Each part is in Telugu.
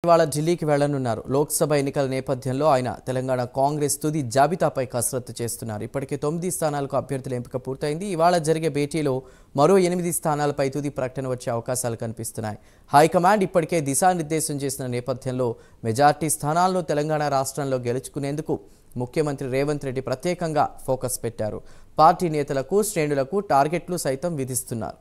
ఇవాళ ఢిల్లీకి వెళ్లనున్నారు. లోక్సభ ఎన్నికల నేపథ్యంలో ఆయన తెలంగాణ కాంగ్రెస్ తుది జాబితాపై కసరత్తు చేస్తున్నారు. ఇప్పటికే 9 స్థానాలకు అభ్యర్థుల ఎంపిక పూర్తయింది. ఇవాళ జరిగే భేటీలో మరో 8 స్థానాలపై తుది ప్రకటన వచ్చే అవకాశాలు కనిపిస్తున్నాయి. హైకమాండ్ ఇప్పటికే దిశానిర్దేశం చేసిన నేపథ్యంలో మెజార్టీ స్థానాలను తెలంగాణ రాష్ట్రంలో గెలుచుకునేందుకు ముఖ్యమంత్రి రేవంత్ రెడ్డి ప్రత్యేకంగా ఫోకస్ పెట్టారు. పార్టీ నేతలకు, శ్రేణులకు టార్గెట్లు సైతం విధిస్తున్నారు.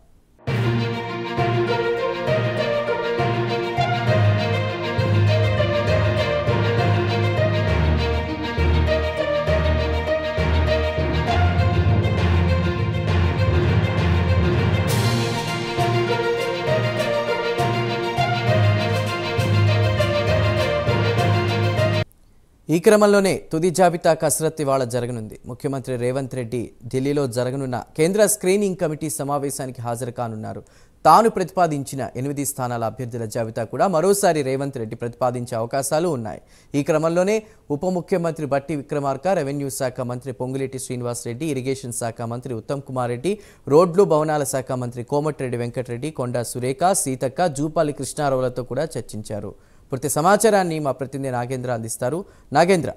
ఈ క్రమంలోనే తుది జాబితా కసరత్తు ఇవాళ జరగనుంది. ముఖ్యమంత్రి రేవంత్ రెడ్డి ఢిల్లీలో జరగనున్న కేంద్ర స్క్రీనింగ్ కమిటీ సమావేశానికి హాజరు కానున్నారు. తాను ప్రతిపాదించిన 8 స్థానాల అభ్యర్థుల జాబితా కూడా మరోసారి రేవంత్ రెడ్డి ప్రతిపాదించే అవకాశాలు ఉన్నాయి. ఈ క్రమంలోనే ఉప ముఖ్యమంత్రి బట్టి విక్రమార్క, రెవెన్యూ శాఖ మంత్రి పొంగులేటి శ్రీనివాసరెడ్డి, ఇరిగేషన్ శాఖ మంత్రి ఉత్తమ్ కుమార్ రెడ్డి, రోడ్లు భవనాల శాఖ మంత్రి కోమటిరెడ్డి వెంకటరెడ్డి, కొండా సురేఖ, సీతక్క, జూపాలి కృష్ణారావులతో కూడా చర్చించారు. పూర్తి సమాచారాన్ని మా ప్రతినిధి నాగేంద్ర అందిస్తారు. నాగేంద్ర.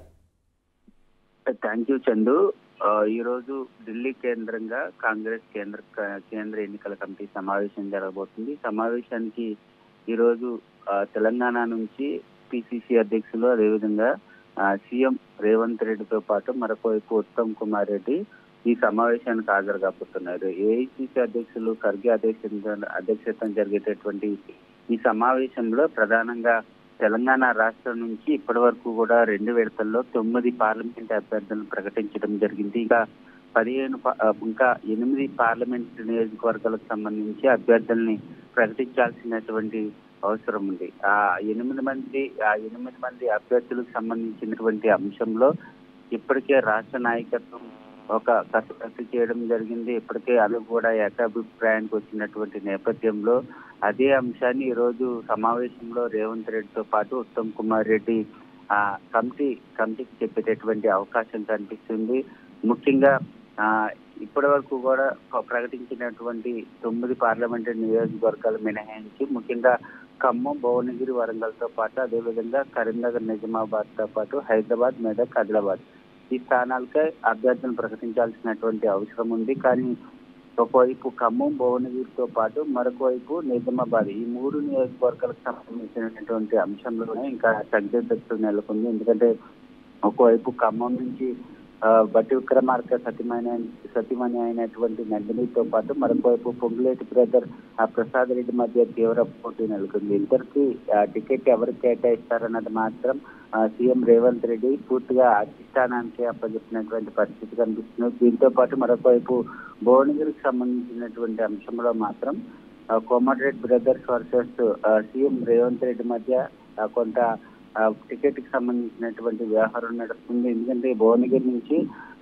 Thank you Chandu. ఈ రోజు ఢిల్లీ కేంద్రంగా కాంగ్రెస్ కేంద్ర ఎన్నికల కమిటీ సమావేశం జరగబోతుంది. సమావేశానికి ఈ రోజు తెలంగాణ నుంచి పిసిసి అధ్యక్షులు, అదేవిధంగా సీఎం రేవంత్ రెడ్డితో పాటు మరొక వైపు ఉత్తమ్ కుమార్ రెడ్డి ఈ సమావేశానికి హాజరు కాబోతున్నారు. ఏఐసిసి అధ్యక్షులు ఖర్గే అధ్యక్షతన జరిగేటటువంటి ఈ సమావేశంలో ప్రధానంగా తెలంగాణ రాష్ట్రం నుంచి ఇప్పటి వరకు కూడా 2 విడతల్లో 9 పార్లమెంట్ అభ్యర్థులను ప్రకటించడం జరిగింది. ఇంకా 8 పార్లమెంట్ నియోజకవర్గాలకు సంబంధించి అభ్యర్థుల్ని ప్రకటించాల్సినటువంటి అవసరం ఉంది. ఆ 8 మంది అభ్యర్థులకు సంబంధించినటువంటి అంశంలో ఇప్పటికే రాష్ట్ర నాయకత్వం ఒక కసరత్తు చేయడం జరిగింది. ఇప్పటికే అది కూడా ఏకాభిప్రాయానికి వచ్చినటువంటి నేపథ్యంలో అదే అంశాన్ని ఈ రోజు సమావేశంలో రేవంత్ రెడ్డితో పాటు ఉత్తమ్ కుమార్ రెడ్డి కమిటీకి చెప్పేటటువంటి అవకాశం కనిపిస్తుంది. ముఖ్యంగా ఇప్పటి వరకు కూడా ప్రకటించినటువంటి 9 పార్లమెంటరీ నియోజకవర్గాలు మినహాయించి ముఖ్యంగా ఖమ్మం, భువనగిరి, వరంగల్తో పాటు అదేవిధంగా కరీంనగర్, నిజామాబాద్ తో పాటు హైదరాబాద్, మెదక్, ఆదిలాబాద్ ఈ స్థానాలకే అభ్యర్థులను ప్రకటించాల్సినటువంటి అవసరం ఉంది. కానీ ఒకవైపు ఖమ్మం, భువనగిరితో పాటు మరొక వైపు నిజామాబాద్ ఈ 3 నియోజకవర్గాలకు సంబంధించినటువంటి అంశంలోనే ఇంకా సందిగ్ధత నెలకొంది. ఎందుకంటే ఒకవైపు ఖమ్మం నుంచి బట్టి విక్రమార్క సతీమణి అయినటువంటి నందినితో పాటు మరొక వైపు పొంగులేటి బ్రదర్ ప్రసాద్ రెడ్డి మధ్య తీవ్ర పోటీ నెలకొంది. ఇద్దరికి టికెట్ ఎవరికి కేటాయిస్తారన్నది మాత్రం సీఎం రేవంత్ రెడ్డి పూర్తిగా అధిష్టానానికి అప్పచెప్పినటువంటి పరిస్థితి కనిపిస్తుంది. దీంతో పాటు మరొక వైపు భువనగిరికి సంబంధించినటువంటి అంశంలో మాత్రం Komatireddy brothers versus CM Revanth Reddy మధ్య కొంత టికెట్ కి సంబంధించినటువంటి వ్యవహారం నడుస్తుంది. ఎందుకంటే భువనగిరి నుంచి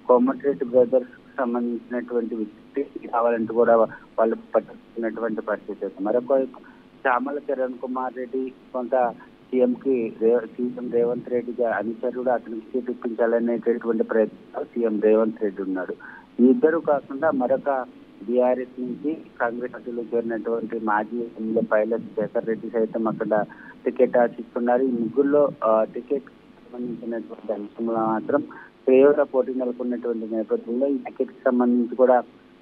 కోమటిరెడ్డి బ్రదర్స్ సంబంధించినటువంటి వ్యక్తి కావాలంటూ కూడా వాళ్ళు పట్టుకున్నటువంటి పరిస్థితి. మరొక వైపు చామల కిరణ్ కుమార్ రెడ్డి కొంత సీఎం రేవంత్ రెడ్డిగా అనుచరుడు, అతనికి సీట్ ఇప్పించాలనేటటువంటి ప్రయత్నాలు సీఎం రేవంత్ రెడ్డి ఉన్నాడు. ఈ ఇద్దరు కాకుండా మరొక బీఆర్ఎస్ నుంచి కాంగ్రెస్ పార్టీలో చేరినటువంటి మాజీ ఎమ్మెల్యే పైలట్ శేఖర్ రెడ్డి సైతం అక్కడ టికెట్ ఆశిస్తున్నారు. ఈ ముగ్గురులో టికెట్ సంబంధించినటువంటి అంశంలో మాత్రం తీవ్ర పోటీ నెలకొన్నటువంటి నేపథ్యంలో ఈ టికెట్ కి సంబంధించి కూడా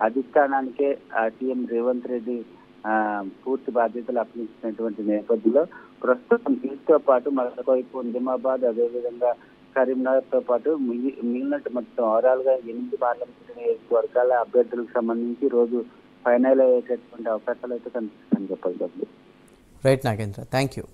అధిష్టానానికే సీఎం రేవంత్ రెడ్డి పూర్తి బాధ్యతలు అప్పగించినటువంటి నేపథ్యంలో ప్రస్తుతం దీంతో పాటు మరొక వైపు నిజామాబాద్, అదేవిధంగా కరీంనగర్ తో పాటు మిగిలినట్టు మొత్తం ఓవరాల్ గా 8 పార్లమెంట్ నియోజకవర్గాల అభ్యర్థులకు సంబంధించి రోజు ఫైనల్ అయ్యేటటువంటి అవకాశాలు అయితే కనిపిస్తాయని చెప్పగలరు. Right Nagendra, thank you.